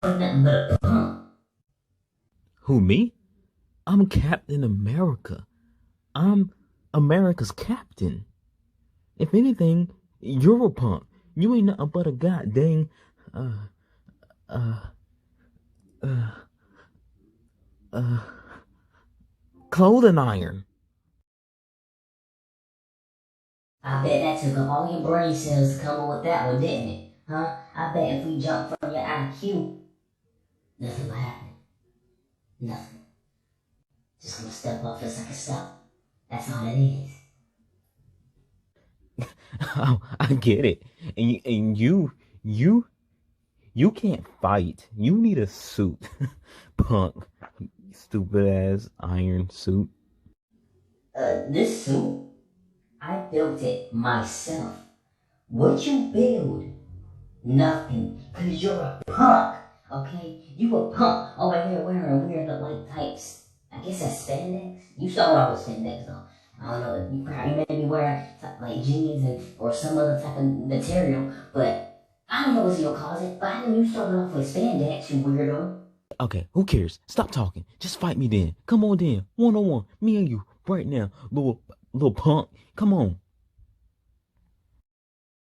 Nothing but a punk. Who, me? I'm Captain America. I'm America's captain. If anything, you're a punk. You ain't nothing but a goddamn uh uh uh uh clothing iron. I bet that took up all your brain cells to come up with that one, didn't it? Huh? I bet if we jump from your IQ, nothing will happen. Nothing. Just gonna step off just like a step. That's all it is. Oh, I get it. And you can't fight. You need a suit. Punk. Stupid ass iron suit. This suit, I built it myself. What you build? Nothing. Cause you're a punk. Okay? You a punk over here wearing weird like types. I guess that's spandex. You started off with spandex though. I don't know. You probably maybe wear like jeans or some other type of material, but I don't know what's in your closet. But I know you started off with spandex, you weirdo. Okay, who cares? Stop talking. Just fight me then. Come on then. One on one. Me and you. Right now. Little punk. Come on.